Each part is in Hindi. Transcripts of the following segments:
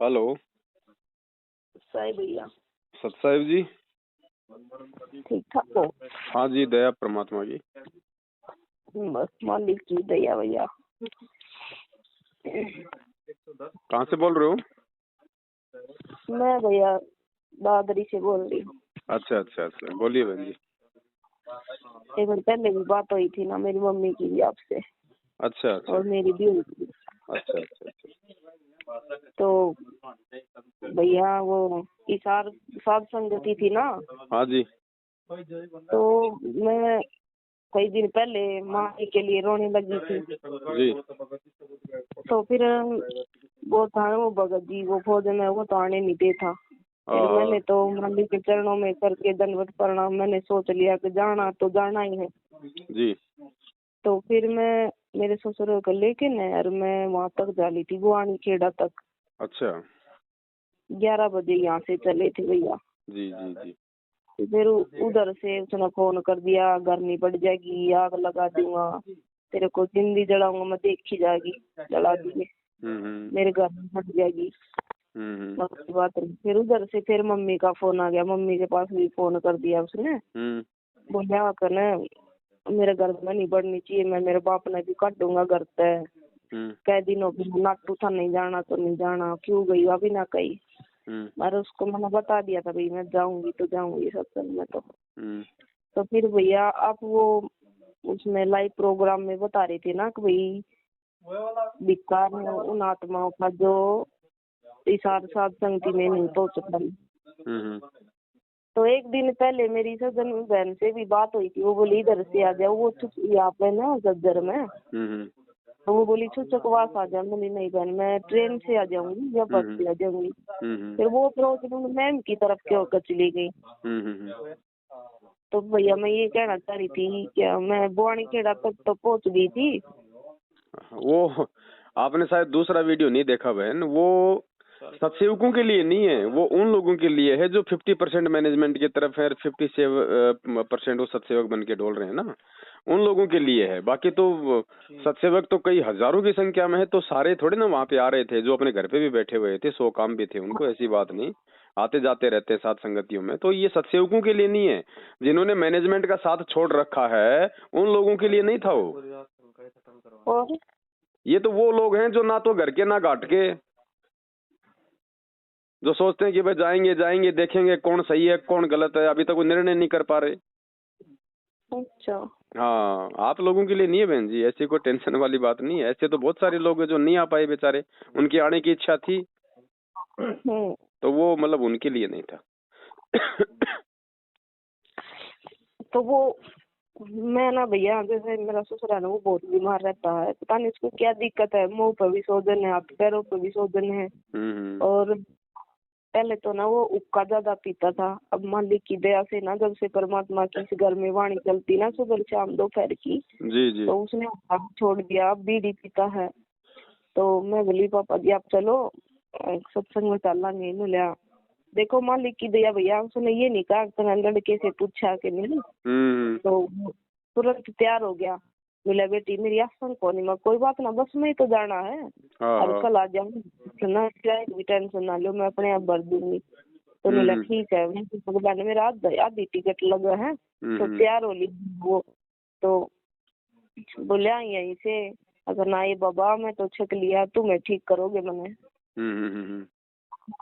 हेलो। साहिब भैया सत साहिब जी। ठीक ठाक हो? हाँ जी, दया परमात्मा की। बस मालिक की दया भैया। कहाँ से बोल रहे हो? मैं भैया दादरी से बोल रही हूँ। अच्छा अच्छा अच्छा, बोलिए बहन जी। एक बार पहले भी बात हुई थी ना मेरी मम्मी की भी आपसे, अच्छा अच्छा और मेरी भी हुई थी। अच्छा अच्छा अच्छा। तो भैया वो इसार साध संगति थी ना, हाँ जी। तो मैं कई दिन पहले माँ के लिए रोने लगी थी। जी। तो फिर वो था वो भगत जी, वो फौज में वो तो आने नहीं दे था। फिर मैंने तो मालिक के चरणों में करके दंडवत प्रणाम मैंने सोच लिया कि जाना तो जाना ही है जी। तो फिर मैं मेरे ससुर को लेके नहर में वहां तक जा ली थी, गुआनी खेड़ा तक। अच्छा। 11 बजे यहाँ से चले थे भैया। जी जी जी। फिर उधर से उसने फोन कर दिया, गर्मी बढ़ जाएगी, आग लगा दूंगा, तेरे को जिंदी जलाऊंगा, मैं देखी जाएगी, जला दिए मेरे घर में फट जाएगी। बात रही। फिर उधर से फिर मम्मी का फोन आ गया, मम्मी के पास भी फोन कर दिया उसने। बोला करने मेरे घर में नहीं बढ़नी चाहिए, मैं मेरे बाप ने भी काट दूंगा घर से। कई दिनों की नाटू था, नहीं जाना तो नहीं जाना, क्यों गई अभी ना कही। मैंने उसको मैंने बता दिया था भाई मैं जाऊंगी तो जाऊंगी सत्संग में। तो फिर भैया आप वो उसमें लाइव प्रोग्राम में बता रही थी ना कि भाई विकार उन आत्माओं का जो इशार साध संगति में नहीं पहुंच पाई। तो एक दिन पहले मेरी सजन बहन से भी बात हुई थी, वो बोली इधर से आ जाओ, वो यहाँ पे ना जज्जर में। तो वो बोली छुचकवास आ जाओ। बोली नहीं बहन मैं ट्रेन से आ जाऊंगी या बस से आ जाऊंगी। फिर वो फिरोजपुर मैम की तरफ क्यों होकर चली गई। तो भैया मैं ये कहना चाह रही थी क्या मैं बुआनी खेड़ा तक तो पहुंच गई थी। वो आपने शायद दूसरा वीडियो नहीं देखा बहन। वो सत्सेवकों के लिए नहीं है, वो उन लोगों के लिए है जो 50% मैनेजमेंट की तरफ है, 57% वो सत्सेवक बन के डोल रहे हैं ना, उन लोगों के लिए है। बाकी तो सत्सेवक तो कई हजारों की संख्या में है, तो सारे थोड़े ना वहाँ पे आ रहे थे। जो अपने घर पे भी बैठे हुए थे, 100 काम भी थे उनको, ऐसी बात नहीं, आते जाते रहते साथ संगतियों में। तो ये सत्सेवकों के लिए नहीं है, जिन्होंने मैनेजमेंट का साथ छोड़ रखा है उन लोगों के लिए नहीं था वो। ये तो वो लोग हैं जो ना तो घर के ना घाट के, जो सोचते हैं कि भाई जाएंगे जाएंगे देखेंगे कौन सही है कौन गलत है, अभी तक वो निर्णय नहीं कर पा रहे। अच्छा। हाँ, आप लोगों के लिए नहीं है बहन जी, ऐसी कोई टेंशन वाली बात नहीं है। ऐसे तो बहुत सारे लोग हैं जो नहीं आ पाए बेचारे, उनकी आने की इच्छा थी तो वो मतलब उनके लिए नहीं था। तो वो मैं ना भैया जैसे मेरा ससुर है ना वो बहुत बीमार रहता है, पता नहीं उसको क्या दिक्कत है, मुंह पर भी सोजन है, हाथ पैरों पर भी सोजन है। और पहले तो ना वो उक्का ज्यादा पीता था। अब मालिक की दया से ना जब से परमात्मा की इस घर में वाणी चलती ना सुबह शाम दोपहर की, जी जी। तो उसने उक्का छोड़ दिया, अब बीड़ी पीता है। तो मैं बोली पापा जी आप चलो सत्संग में चलेंगे। मिला देखो मालिक की दया भैया, उसने ये नहीं कहा तो लड़के से पूछा कि नहीं, तो तुरंत तैयार हो गया। बोला बेटी मेरी आसन कोनी में कोई बात ना, बस में ही तो जाना है, अब कल आ जाऊंगी ना, भी टेंशन ना लो मैं अपने आप भर दूंगी। तो बोला ठीक है। मैंने मेरा आधी टिकट लगा है तो तैयार हो ली वो। तो बोला यहीं से अगर ना ये बाबा मैं तो छक लिया, तुम्हें ठीक करोगे मैंने।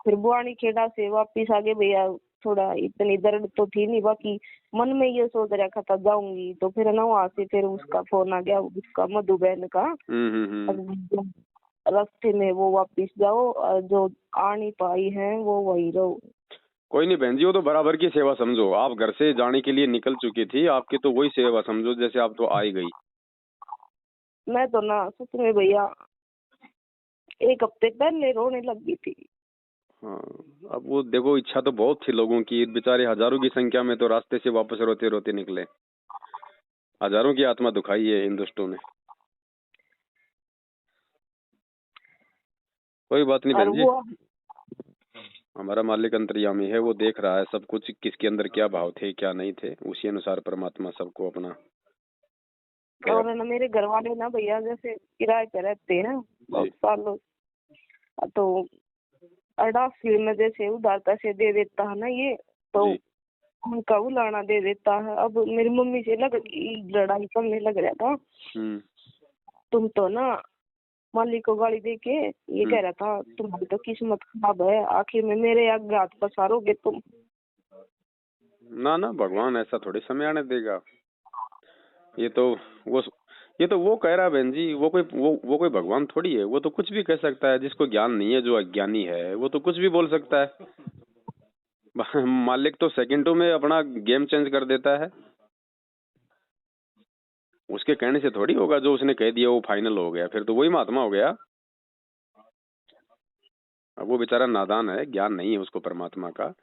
फिर बुआनी खेड़ा से वापिस आगे भैया, थोड़ा इतनी दर्द तो थी नहीं, बाकी मन में ये सोच रखा था जाऊंगी। तो फिर ना वहाँ से फिर उसका फोन आ गया, उसका मधु बहन का, रास्ते में वो वापिस जाओ और जो आ नहीं पाई है वो वही रहो। कोई नहीं बहन जी, वो तो बराबर की सेवा समझो। आप घर से जाने के लिए निकल चुकी थी, आपकी तो वही सेवा समझो जैसे आप तो आ ही गई। मैं तो ना सच में भैया 1 हफ्ते पहले रोने लगी थी। हाँ, अब वो देखो इच्छा तो बहुत थी लोगों की, बेचारे हजारों की संख्या में तो रास्ते से वापस रोते रोते निकले। हजारों की आत्मा दुखाई है इन दुष्टों ने। कोई बात नहीं बहन जी, हमारा मालिक अंतर्यामी है, वो देख रहा है सब कुछ, किसके अंदर क्या भाव थे क्या नहीं थे, उसी अनुसार परमात्मा सबको अपना। और ना मेरे घर वाले ना भैया जैसे किराए पे रहते हैं बहुत सालों, तो 88 में जैसे उधार पैसे दे देता है ना ये, तो जी। उनका उलाना दे देता है। अब मेरी मम्मी से लड़ाई करने लग रहा था, तुम तो ना मालिक को गाली दे के ये कह रहा था तुम्हारी तो किस्मत खराब है, आखिर में मेरे आगे हाथ पसारोगे तुम। ना ना, भगवान ऐसा थोड़ी समय आने देगा। ये तो वो ये तो वो कह रहा है बहन जी, वो कोई भगवान थोड़ी है। वो तो कुछ भी कह सकता है। जिसको ज्ञान नहीं है, जो अज्ञानी है, वो तो कुछ भी बोल सकता है। मालिक तो सेकंडों में अपना गेम चेंज कर देता है। उसके कहने से थोड़ी होगा। जो उसने कह दिया वो फाइनल हो गया, फिर तो वही महात्मा हो गया। अब वो बेचारा नादान है, ज्ञान नहीं है उसको परमात्मा का।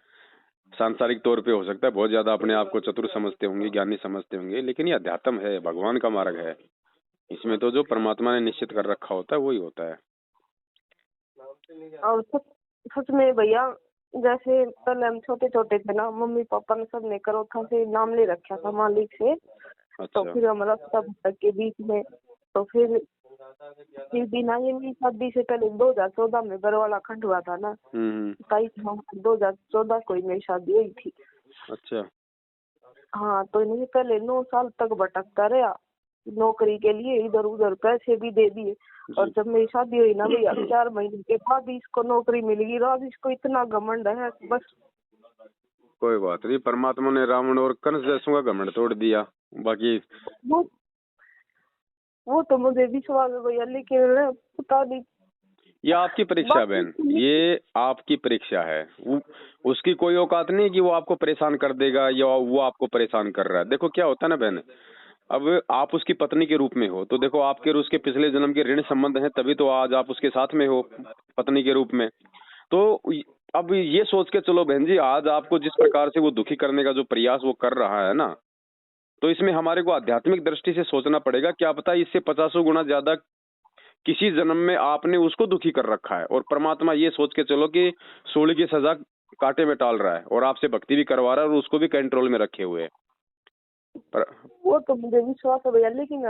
सांसारिक तौर पे हो सकता है बहुत ज्यादा अपने आप को चतुर समझते होंगे, ज्ञानी समझते होंगे, लेकिन ये अध्यात्म है, भगवान का मार्ग है। इसमें तो जो परमात्मा ने निश्चित कर रखा होता है वही होता है। और सच सच में भैया, जैसे पहले हम छोटे छोटे थे ना, मम्मी पापा ने सबने करोथा से नाम ले रखा था मालिक से। तो अच्छा। फिर हम रास्ता भटक के बीच में, तो फिर भी ना, ये मेरी शादी से पहले 2014 में घर वाला खंड हुआ था ना, 2014 को ही मेरी शादी हुई थी। अच्छा। हाँ, तो इन्हें पहले 9 साल तक भटकता रहा नौकरी के लिए, इधर उधर पैसे भी दे दिए। और जब मेरी शादी हुई ना भैया, 4 महीने के बाद इसको नौकरी मिल गई। आज इसको इतना घमंड है बस। कोई बात नहीं, परमात्मा ने रावण और कंस जैसों का घमंड तोड़ दिया। बाकी वो तो मुझे विश्वास है भैया, लेकिन पता नहीं। ये आपकी परीक्षा है बहन, ये आपकी परीक्षा है। उसकी कोई औकात नहीं कि वो आपको परेशान कर देगा या वो आपको परेशान कर रहा है। देखो क्या होता है ना बहन, अब आप उसकी पत्नी के रूप में हो, तो देखो आपके और उसके पिछले जन्म के ऋण संबंध हैं, तभी तो आज आप उसके साथ में हो पत्नी के रूप में। तो अब ये सोच के चलो बहन जी, आज आपको जिस प्रकार से वो दुखी करने का जो प्रयास वो कर रहा है ना, तो इसमें हमारे को आध्यात्मिक दृष्टि से सोचना पड़ेगा। क्या पता इससे 50 गुना ज्यादा किसी जन्म में आपने उसको दुखी कर रखा है, और परमात्मा ये सोच के चलो कि सूली की सजा कांटे में टाल रहा है, और आपसे भक्ति भी करवा रहा है, और उसको भी कंट्रोल में रखे हुए है। पर वो तो मुझे विश्वास है भैया, लेकिन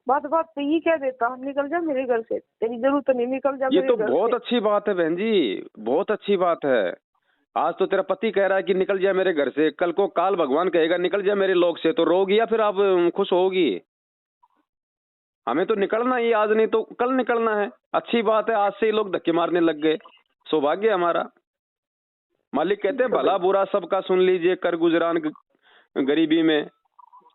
बात बात पे ये कह देता निकल जा मेरे घर से, तेरी जरूरत नहीं, निकल जा ये मेरे तो घर बहुत से। अच्छी बात है बहन जी, बहुत अच्छी बात है। आज तो तेरा पति कह रहा है कि निकल जाए मेरे घर से, कल को काल भगवान कहेगा निकल जाए मेरे लोक से, तो रोगी या फिर आप खुश होगी? हमें तो निकलना ही, आज नहीं तो कल निकलना है। अच्छी बात है, आज से ही लोग धक्के मारने लग गए, सौभाग्य है हमारा। मालिक कहते हैं भला बुरा सबका सुन लीजिए, कर गुजरान गरीबी में।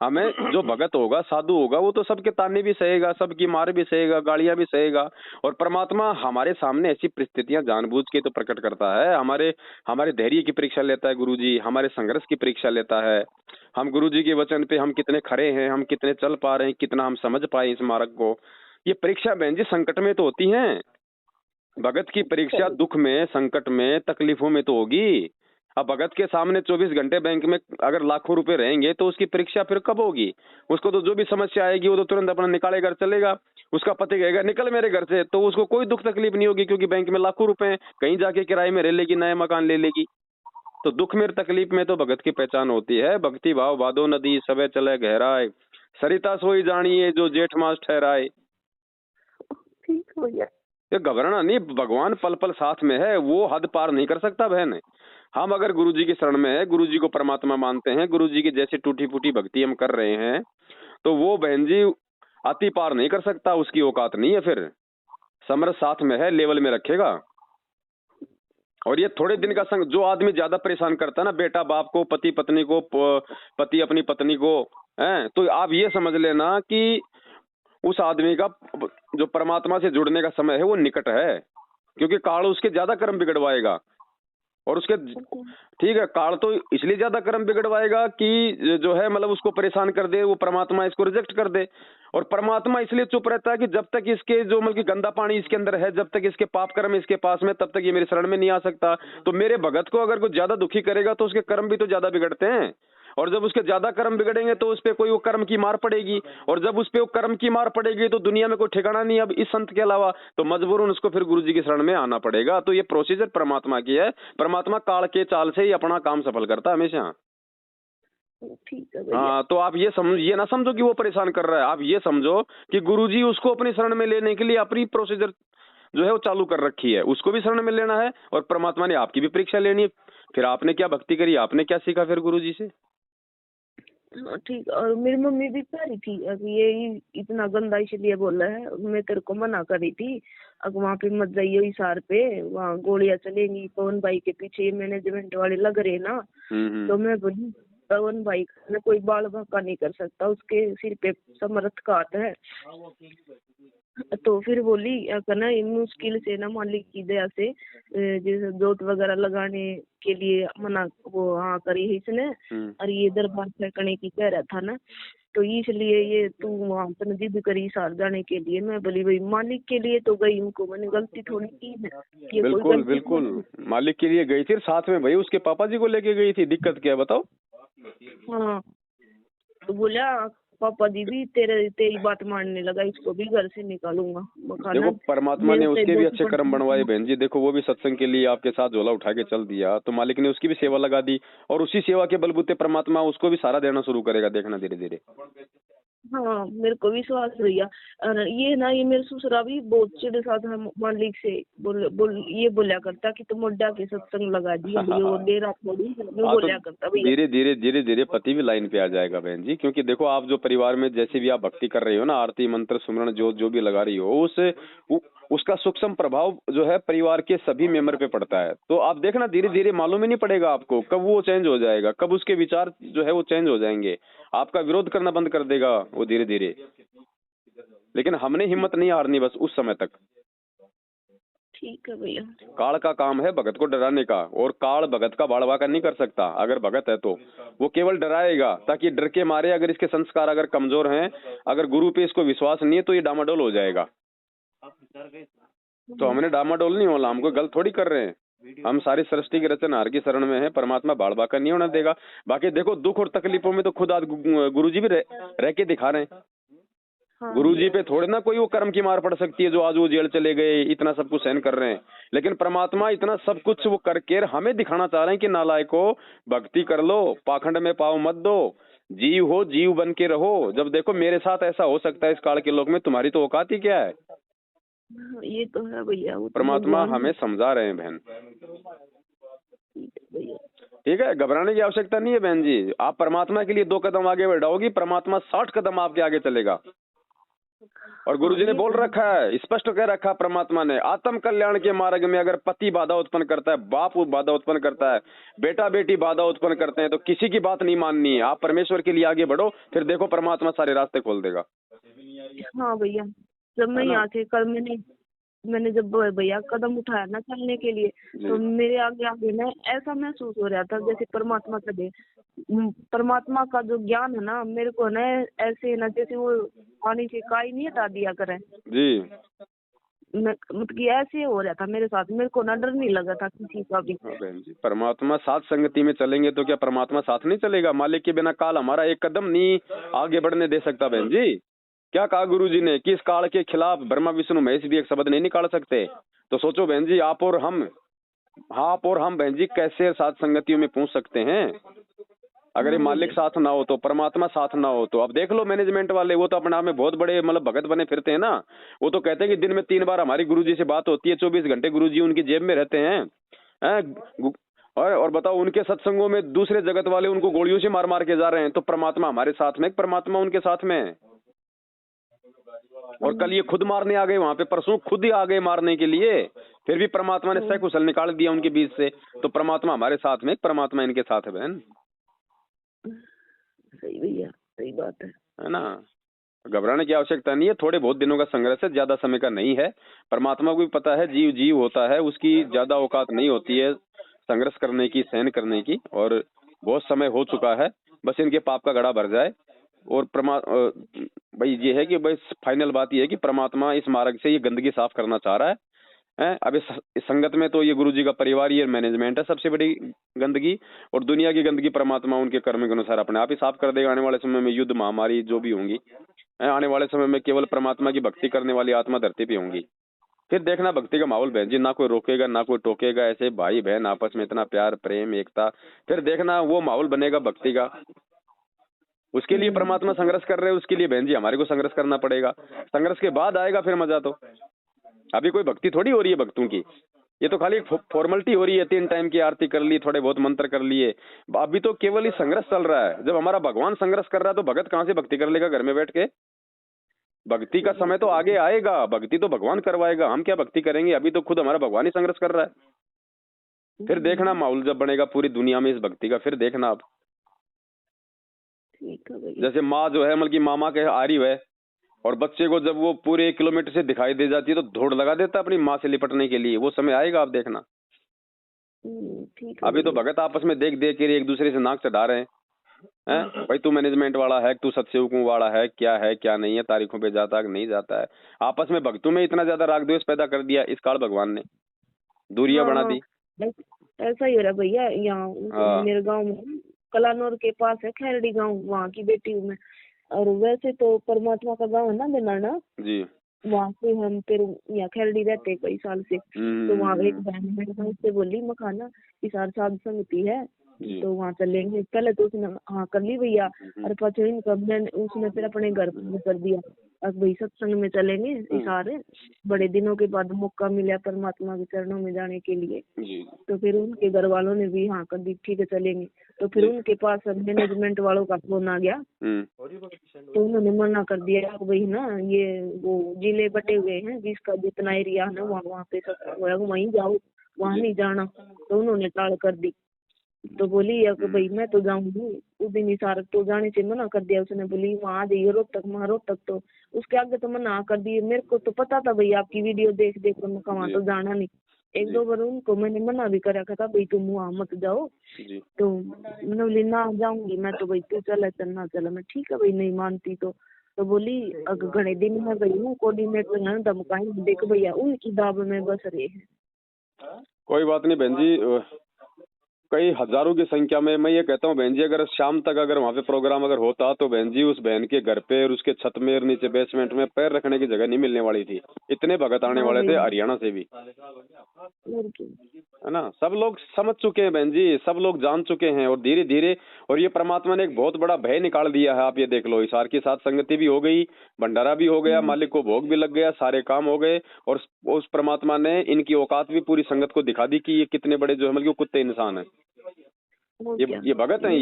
हमें जो भगत होगा, साधु होगा, वो तो सबके ताने भी सहेगा, सबकी मार भी सहेगा, गालियां भी सहेगा। और परमात्मा हमारे सामने ऐसी परिस्थितियां जानबूझ के तो प्रकट करता है। हमारे धैर्य की परीक्षा लेता है गुरुजी, हमारे संघर्ष की परीक्षा लेता है। हम गुरुजी के वचन पे हम कितने खरे हैं, हम कितने चल पा रहे हैं, कितना हम समझ पाए इस मार्ग को। ये परीक्षा बहन जी संकट में तो होती है। भगत की परीक्षा दुख में, संकट में, तकलीफों में तो होगी। अब भगत के सामने 24 घंटे बैंक में अगर लाखों रुपए रहेंगे तो उसकी परीक्षा फिर कब होगी? उसको तो जो भी समस्या आएगी वो तो तुरंत अपना निकाले घर चलेगा। उसका पति कहेगा निकल मेरे घर से, तो उसको कोई दुख तकलीफ नहीं होगी, क्योंकि बैंक में लाखों रुपए हैं। कहीं जाके किराए में रह लेगी, नया मकान ले लेगी। तो दुख में तकलीफ में तो भगत की पहचान होती है। भक्ति भाव बादो नदी सबे चले गहराए, सरिता सोई जानिए जो जेठ मास ठहराए। ठीक हो गया। ये घबराना नहीं, भगवान पल पल साथ में है, वो हद पार नहीं कर सकता बहन। हम अगर गुरुजी की शरण में है, गुरुजी को परमात्मा मानते हैं, गुरुजी की जैसे टूटी फूटी भक्ति हम कर रहे हैं, तो वो बहन जी अति पार नहीं कर सकता, उसकी औकात नहीं है। फिर समर साथ में है, लेवल में रखेगा। और ये थोड़े दिन का संग, जो आदमी ज्यादा परेशान करता है ना, बेटा बाप को, पति पत्नी को, पति अपनी पत्नी को, है, तो आप ये समझ लेना कि उस आदमी का जो परमात्मा से जुड़ने का समय है वो निकट है, क्योंकि काल उसके ज्यादा कर्म बिगड़वाएगा। और उसके ठीक है, काल तो इसलिए ज्यादा कर्म बिगड़वाएगा कि जो है मतलब उसको परेशान कर दे, वो परमात्मा इसको रिजेक्ट कर दे। और परमात्मा इसलिए चुप रहता है कि जब तक इसके जो मतलब गंदा पानी इसके अंदर है, जब तक इसके पाप कर्म इसके पास में, तब तक ये मेरे शरण में नहीं आ सकता। तो मेरे भगत को अगर कुछ ज्यादा दुखी करेगा तो उसके कर्म भी तो ज्यादा बिगड़ते हैं, और जब उसके ज्यादा कर्म बिगड़ेंगे तो उस पे कोई वो कर्म की मार पड़ेगी, और जब उस पे वो कर्म की मार पड़ेगी तो दुनिया में कोई ठिकाना नहीं अब इस संत के अलावा, तो मजबूरन उसको फिर गुरुजी की शरण में आना पड़ेगा। तो ये प्रोसीजर परमात्मा की है। परमात्मा काल के चाल से ही अपना काम सफल करता है हमेशा। ठीक है भैया। हाँ, तो आप ये ना समझो कि वो परेशान कर रहा है, आप ये समझो कि गुरुजी उसको अपनी शरण में लेने के लिए अपनी प्रोसीजर जो है वो चालू कर रखी है, उसको भी शरण में लेना है और परमात्मा ने आपकी भी परीक्षा लेनी है। फिर आपने क्या भक्ति करी, आपने क्या सीखा फिर गुरु जी से? ठीक। और मेरी मम्मी भी कह रही थी अभी ये इतना गंदा इसलिए बोला है, मैं तेरे को मना कर रही थी, अब वहाँ पे मत जाइए हिसार पे, वहाँ गोलियां चलेंगी, पवन भाई के पीछे ये मैनेजमेंट वाले लग रहे ना। तो मैं बोली पवन भाई ने कोई बाल बांका नहीं कर सकता, उसके सिर पे समर्थ का हाथ है। तो फिर बोली कहना मुश्किल से ना मालिक की दया से जैसे जोत वगैरह लगाने के लिए मना वो हाँ करी है इसने, और ये दरबार फेंकने की कह रहा था ना, तो इसलिए ये तू वहाँ पर जिद करी सार जाने के लिए। मैं बोली भाई मालिक के लिए तो गई हूँ, को मैंने गलती थोड़ी की है। ये बिल्कुल बिल्कुल मालिक के लिए गई थी, साथ में भाई उसके पापा जी को लेके गई थी, दिक्कत क्या है बताओ? हाँ तो बोला पापा जी भी तेरी बात मानने लगा, इसको भी घर से निकालूंगा। देखो परमात्मा ने उसके भी अच्छे कर्म बनवाए बहन जी, देखो वो भी सत्संग के लिए आपके साथ झोला उठा के चल दिया, तो मालिक ने उसकी भी सेवा लगा दी, और उसी सेवा के बलबूते परमात्मा उसको भी सारा देना शुरू करेगा, देखना धीरे धीरे। हाँ मेरे को विश्वास भैया। और ये ना ये मेरे ससुरा भी बहुत चिढ़ता था मालिक से, ये बोला करता कि तुम मुड्डा के सत्संग लगा दिया वो डेरा थोड़ी बोला करता भैया। धीरे धीरे धीरे धीरे पति भी लाइन पे आ जाएगा बहन जी, क्योंकि देखो आप जो परिवार में जैसे भी आप भक्ति कर रही हो ना, आरती मंत्र सुमरण जो भी लगा रही हो, उसका सूक्ष्म प्रभाव जो है परिवार के सभी मेंबर पे पड़ता है। तो आप देखना धीरे धीरे मालूम ही नहीं पड़ेगा आपको कब वो चेंज हो जाएगा, कब उसके विचार जो है वो चेंज हो जाएंगे, आपका विरोध करना बंद कर देगा वो धीरे धीरे। लेकिन हमने हिम्मत नहीं हारनी बस उस समय तक। ठीक है भैया। काल का काम है भगत को डराने का, और काल भगत का बाड़वा का नहीं कर सकता। अगर भगत है तो वो केवल डराएगा, ताकि डर के मारे अगर इसके संस्कार अगर कमजोर हैं, अगर गुरु पे इसको विश्वास नहीं है, तो ये डामाडोल हो जाएगा। तो हमने डामाडोल नहीं होना, हमको गलत थोड़ी कर रहे हैं, हम सारी सृष्टि के रचनहार की शरण में है, परमात्मा बाड़ बाका नहीं होना देगा। बाकी देखो दुख और तकलीफों में तो खुद आज गुरु जी भी रह के दिखा रहे हैं। हाँ। गुरु जी पे थोड़े ना कोई वो कर्म की मार पड़ सकती है, जो आज वो जेल चले गए, इतना सब कुछ सहन कर रहे हैं, लेकिन परमात्मा इतना सब कुछ वो करके हमें दिखाना चाह रहे हैं कि नालायको भक्ति कर लो, पाखंड में पाँव मत दो, जीव हो जीव बन के रहो। जब देखो मेरे साथ ऐसा हो सकता है इस काल के लोक में, तुम्हारी तो औकात ही क्या है। ये तो है भैया, परमात्मा हमें समझा रहे हैं बहन। ठीक है, घबराने की आवश्यकता नहीं है बहन जी। आप परमात्मा के लिए 2 कदम आगे बढ़ाओगी, परमात्मा 60 कदम आपके आगे चलेगा। और गुरुजी ने बोल रखा है, स्पष्ट कह रखा परमात्मा ने, आत्म कल्याण के मार्ग में अगर पति बाधा उत्पन्न करता है, बाप बाधा उत्पन्न करता है, बेटा बेटी बाधा उत्पन्न करते हैं, तो किसी की बात नहीं माननी है। आप परमेश्वर के लिए आगे बढ़ो, फिर देखो परमात्मा सारे रास्ते खोल देगा। हाँ भैया, जब मैं यहाँ से कल मैंने जब भैया कदम उठाया ना चलने के लिए, तो मेरे आगे आगे ना ऐसा महसूस हो रहा था जैसे परमात्मा का जो ज्ञान है ना, मेरे को ना ऐसे ना जैसे वो पानी से काई नहीं हटा दिया करे जी, मतलब कि ऐसे हो रहा था मेरे साथ। मेरे को ना डर नहीं लगा था किसी का भी। बहन जी, परमात्मा साथ संगति में चलेंगे तो क्या परमात्मा साथ नहीं चलेगा? मालिक के बिना काल हमारा एक कदम नहीं आगे बढ़ने दे सकता। बहन जी क्या कहा गुरुजी ने कि इस काल के खिलाफ ब्रह्मा विष्णु महेश भी एक शब्द नहीं निकाल सकते। तो सोचो बहन जी, आप और हम बहन जी कैसे साथ संगतियों में पहुंच सकते हैं अगर ये मालिक साथ ना हो, तो परमात्मा साथ ना हो। तो अब देख लो मैनेजमेंट वाले, वो तो अपने आप में बहुत बड़े मतलब भगत बने फिरते हैं ना। वो तो कहते हैं कि दिन में 3 बार हमारी गुरुजी से बात होती है, 24 घंटे गुरुजी उनकी जेब में रहते हैं। और बताओ उनके सत्संगों में दूसरे जगत वाले उनको गोलियों से मार मार के जा रहे हैं, तो परमात्मा हमारे साथ में, परमात्मा उनके साथ में है। और कल ये खुद मारने आ गए वहां पे, परसों खुद ही आ गए मारने के लिए, फिर भी परमात्मा ने सकुशल निकाल दिया उनके बीच से। तो परमात्मा हमारे साथ में, परमात्मा इनके साथ है बहन। सही भैया, सही बात है ना। घबराने की आवश्यकता नहीं है, थोड़े बहुत दिनों का संघर्ष है, ज्यादा समय का नहीं है। परमात्मा को भी पता है जीव जीव होता है, उसकी ज्यादा औकात नहीं होती है संघर्ष करने की, सहन करने की, और बहुत समय हो चुका है। बस इनके पाप का घड़ा भर जाए। और भाई ये है कि भाई फाइनल बात ये है कि परमात्मा इस मार्ग से ये गंदगी साफ करना चाह रहा है। अब इस संगत में तो ये गुरुजी का परिवार, ये मैनेजमेंट है सबसे बड़ी गंदगी, और दुनिया की गंदगी परमात्मा उनके कर्म के अनुसार अपने आप ही साफ कर देगा। आने वाले समय में युद्ध महामारी जो भी होंगी, आने वाले समय में केवल परमात्मा की भक्ति करने वाली आत्मा धरती पे होंगी। फिर देखना भक्ति का माहौल बहन जी, ना कोई रोकेगा ना कोई टोकेगा, ऐसे भाई बहन आपस में इतना प्यार प्रेम एकता, फिर देखना वो माहौल बनेगा भक्ति का। उसके लिए परमात्मा संघर्ष कर रहे हैं, उसके लिए बहन जी हमारे को संघर्ष करना पड़ेगा। संघर्ष के बाद आएगा फिर मजा। तो अभी कोई भक्ति थोड़ी हो रही है भक्तों की, ये तो खाली फॉर्मेलिटी हो रही है। 3 टाइम की आरती कर ली, थोड़े बहुत मंत्र कर लिए, अभी तो केवल ही संघर्ष चल रहा है। जब हमारा भगवान संघर्ष कर रहा है तो भगत कहाँ से भक्ति कर लेगा घर में बैठ के? भक्ति का समय तो आगे आएगा, भक्ति तो भगवान करवाएगा, हम क्या भक्ति करेंगे? अभी तो खुद हमारा भगवान ही संघर्ष कर रहा है। फिर देखना माहौल जब बनेगा पूरी दुनिया में इस भक्ति का, फिर देखना आप। जैसे माँ जो है मतलब की मामा के आ रही है और बच्चे को जब वो पूरे 1 किलोमीटर से दिखाई दे जाती है तो दौड़ लगा देता है अपनी माँ से लिपटने के लिए, वो समय आएगा आप देखना। अभी तो भगत आपस में देख देख के एक दूसरे से नाक चढ़ा रहे हैं, भाई तू मैनेजमेंट वाला है, तू सत्सेवकों वाला है, क्या नहीं है, तारीखों पे जाता है नहीं जाता है। आपस में भक्तों में इतना ज्यादा राग द्वेष पैदा कर दिया इस काल भगवान ने, दूरियां बना दी। ऐसा ही हो रहा भैया। यहाँ मेरे गांव में कलानौर के पास है खैरड़ी गांव, वहाँ की बेटी हूँ मैं। और वैसे तो परमात्मा का गांव है ना बेनाना जी, वहाँ से हम फिर यहाँ खैरड़ी रहते कई साल से। तो वहाँ एक बहन मेरे भाई से बोली मखाना की साध समिति है तो वहाँ चलेंगे। पहले तो उसने हाँ कर ली भैया, और पचीन उसने फिर अपने घर कर दिया। अब भाई सत्संग में चलेंगे सारे, बड़े दिनों के बाद मौका मिला परमात्मा के चरणों में जाने के लिए। तो फिर उनके घर वालों ने भी हाँ कर दी, ठीक है चलेंगे। तो फिर उनके पास मैनेजमेंट वालों का फोन आ गया तो उन्होंने मना कर दिया भाई ना ये वो जिले बटे हुए हैं, जिसका जितना एरिया है ना वहाँ पे सत्संग वहीं जाओ, वहाँ नहीं जाना। तो उन्होंने टाल कर दी। तो बोली भाई मैं तो जाऊंगी उस दिन इशारा तो जाने से मना कर दिया उसने। बोली वहाँ आ जाइए रोहतक तो उसके आगे तो मना कर दिए। मेरे को तो पता था भाई आपकी वीडियो देख देख कर वहाँ तो जाना नहीं। 1-2 बार उनको मैंने मना भी करा था भाई तुम वहाँ मत जाओ। तो मैंने बोली ना जाऊंगी मैं तो भाई तू चला चलना चला। मैं ठीक है भाई नहीं मानती तो बोली अगर घने दिन में गई हूँ कोऑर्डिनेटर धमकाएंगे देख भैया उनकी दाब में बस रहे हैं। कोई बात नहीं बहन जी, कई हजारों की संख्या में मैं ये कहता हूँ बहन जी, अगर शाम तक अगर वहाँ पे प्रोग्राम अगर होता तो बहन जी उस बहन के घर पे और उसके छत में और नीचे बेसमेंट में पैर रखने की जगह नहीं मिलने वाली थी। इतने भगत आने वाले थे हरियाणा से भी, है ना। सब लोग समझ चुके हैं बहन जी, सब लोग जान चुके हैं और धीरे धीरे, और ये परमात्मा ने एक बहुत बड़ा भय निकाल दिया है। आप ये देख लो, हिसार की साथ संगति भी हो गई, भंडारा भी हो गया, मालिक को भोग भी लग गया, सारे काम हो गए। और उस परमात्मा ने इनकी औकात भी पूरी संगत को दिखा दी कि ये कितने बड़े जो है मतलब कुत्ते इंसान है। ये भगत हैं,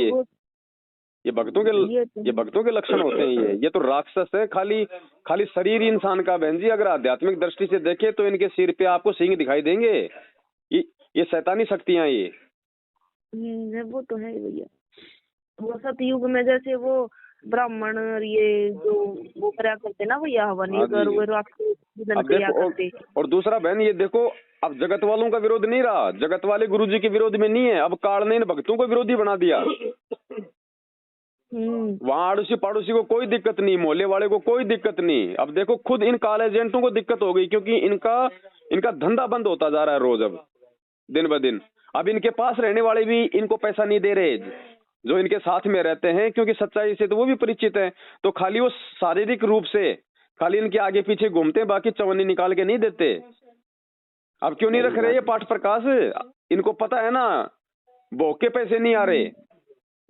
ये भक्तों के लक्षण होते हैं। ये तो राक्षस है, खाली शरीर इंसान का। बहन जी अगर आध्यात्मिक दृष्टि से देखें तो इनके सिर पे आपको सिंह दिखाई देंगे। ये शैतानी शक्तियां ये वो तो है भैया। वो सतयुग में जैसे वो ब्राह्मण और ये जो वो करा करते ना भैया हवन वो राक्षस। और दूसरा बहन ये देखो, अब जगत वालों का विरोध नहीं रहा, जगत वाले गुरुजी के विरोध में नहीं है, अब काल ने इन भक्तों को विरोधी बना दिया। वहाँ आड़ोसी पड़ोसी को कोई दिक्कत नहीं, मोहल्ले वाले को कोई दिक्कत नहीं। अब देखो खुद इन काल एजेंटों को दिक्कत हो गई, क्योंकि इनका धंधा बंद होता जा रहा है रोज, अब दिन ब दिन। अब इनके पास रहने वाले भी इनको पैसा नहीं दे रहे जो इनके साथ में रहते हैं, क्योंकि सच्चाई से तो वो भी परिचित है। तो खाली वो शारीरिक रूप से खाली इनके आगे पीछे घूमते हैं, बाकी चवन्नी निकाल के नहीं देते। अब क्यों नहीं रख रहे ये पाठ प्रकाश? इनको पता है ना भोग के पैसे नहीं आ रहे,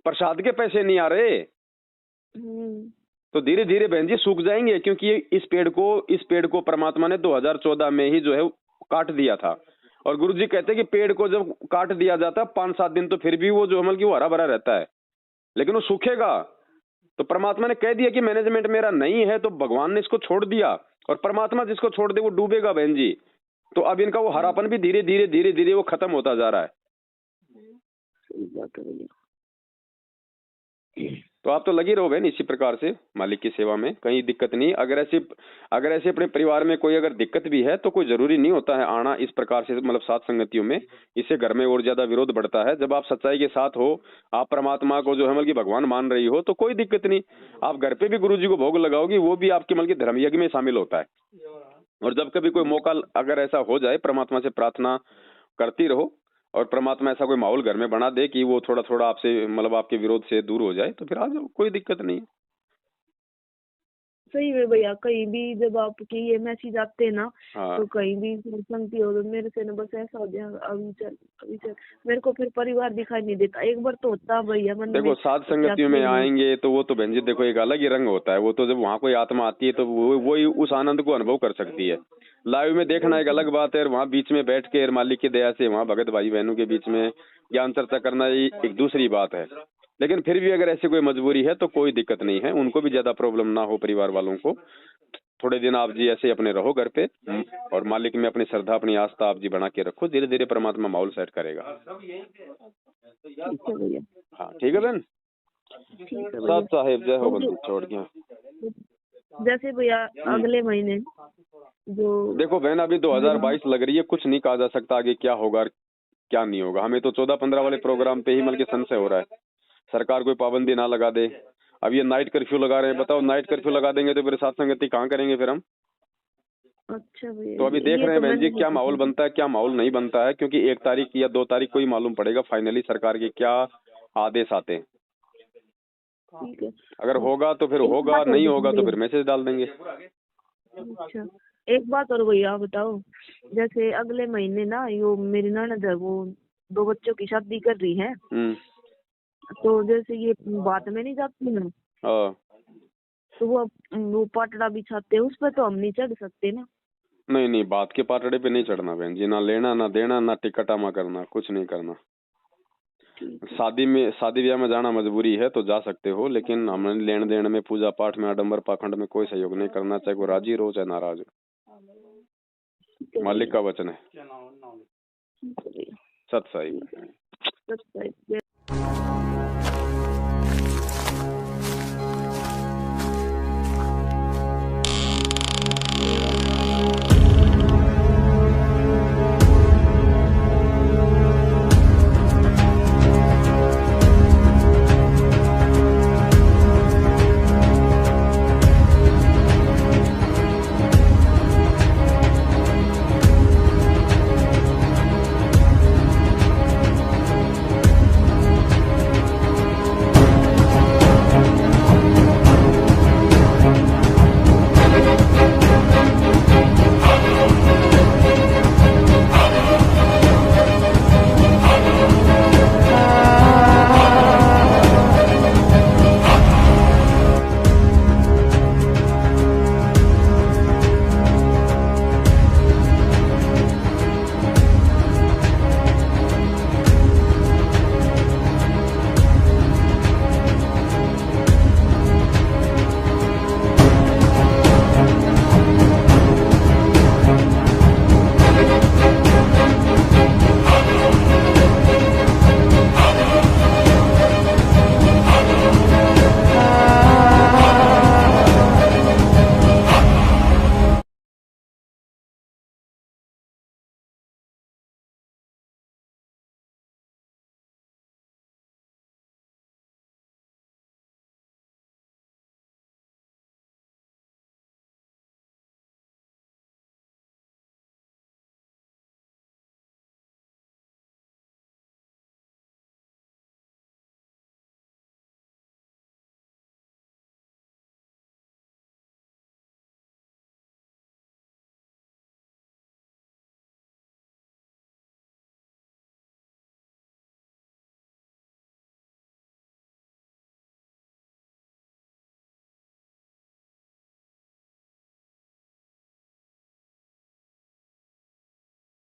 प्रसाद के पैसे नहीं आ रहे, तो धीरे धीरे बहन जी सूख जाएंगे। क्योंकि इस पेड़ को परमात्मा ने 2014 में ही जो है काट दिया था। और गुरुजी कहते हैं कि पेड़ को जब काट दिया जाता है 5-7 दिन तो फिर भी वो जो मतलब कि वो हरा भरा रहता है, लेकिन वो सूखेगा। तो परमात्मा ने कह दिया कि मैनेजमेंट मेरा नहीं है, तो भगवान ने इसको छोड़ दिया। और परमात्मा जिसको छोड़ दे वो डूबेगा बहन जी। तो अब इनका वो हरापन भी धीरे धीरे वो खत्म होता जा रहा है। तो आप तो लगी रहो बहन इसी प्रकार से मालिक की सेवा में, कहीं दिक्कत नहीं। अगर ऐसे अपने परिवार में कोई अगर दिक्कत भी है तो कोई जरूरी नहीं होता है आना इस प्रकार से मतलब साथ संगतियों में। इससे घर में और ज्यादा विरोध बढ़ता है। जब आप सच्चाई के साथ हो, आप परमात्मा को जो है मतलब भगवान मान रही हो, तो कोई दिक्कत नहीं। आप घर पे भी गुरु जी को भोग लगाओगी, वो भी आपके मतलब धर्म यज्ञ में शामिल होता है। और जब कभी कोई मौका अगर ऐसा हो जाए, परमात्मा से प्रार्थना करती रहो, और परमात्मा ऐसा कोई माहौल घर में बना दे कि वो थोड़ा थोड़ा आपसे मतलब आपके विरोध से दूर हो जाए, तो फिर आ जाओ, कोई दिक्कत नहीं। सही में भैया, कहीं भी जब आपके ये मैसेज आते हैं ना, हाँ तो कहीं भी संगति हो तो मेरे से ना बस ऐसा हो जाए, अभी चल मेरे को फिर परिवार दिखाई नहीं देता। एक बार तो होता भैया मन में देखो, सात तो क्या संगतियों में करेंगे। आएंगे तो वो तो बहन जी देखो एक अलग ही रंग होता है। वो तो जब वहाँ कोई आत्मा आती है तो वो ही उस आनंद को अनुभव कर सकती है। लाइव में देखना एक अलग बात है, और वहाँ बीच में बैठ के मालिक की दया से वहाँ भगत भाई बहनों के बीच में ज्ञान चर्चा करना ही एक दूसरी बात है। लेकिन फिर भी अगर ऐसी कोई मजबूरी है तो कोई दिक्कत नहीं है, उनको भी ज्यादा प्रॉब्लम ना हो, परिवार वालों को। थोड़े दिन आप जी ऐसे अपने रहो घर पे, और मालिक में अपनी श्रद्धा अपनी आस्था आप जी बना के रखो। धीरे धीरे परमात्मा माहौल सेट करेगा। ठीक है भैया। हाँ ठीक है बहन। ठीक है साथ भैया। साहेब जय हो बंदी छोड़ गया। जैसे भैया अगले महीने जो देखो बहन, अभी 2022 लग रही है, कुछ नहीं कहा जा सकता आगे क्या होगा और क्या नहीं होगा। हमें तो 14-15 वाले प्रोग्राम पे ही मतलब संशय हो रहा है, सरकार कोई पाबंदी ना लगा दे। अब ये नाइट कर्फ्यू लगा रहे हैं, बताओ नाइट कर्फ्यू लगा देंगे तो फिर साथ संगति कहाँ करेंगे फिर हम। अच्छा भैया, तो अभी देख ये रहे तो हैं बहन जी मैंने क्या माहौल बनता है क्या माहौल नहीं बनता है, क्योंकि 1 तारीख या 2 तारीख को ही मालूम पड़ेगा फाइनली सरकार के क्या आदेश आते हैं। ठीक है। अगर होगा तो फिर एक होगा, बात और नहीं बताओ होगा तो भैया। फिर मैसेज डाल देंगे। अच्छा, एक बात और भैया बताओ, जैसे अगले महीने ना यो मेरी ननद है, वो 2 बच्चों की शादी कर रही है, तो जैसे ये बात में नहीं जाती ना, हाँ तो वो पाटड़ा बिछाते हैं, उस पर तो हम नहीं चढ़ सकते ना। नहीं नहीं, बात के पाटड़े पे नहीं चढ़ना बहन जी, ना लेना ना देना ना टिकटामा करना, कुछ नहीं करना। शादी ब्याह में जाना मजबूरी है तो जा सकते हो, लेकिन हमें लेन देन में पूजा पाठ में आडंबर पाखंड में कोई सहयोग नहीं करना, चाहे वो राजी रहो चाहे नाराज हो। मालिक का वचन है। सत साई।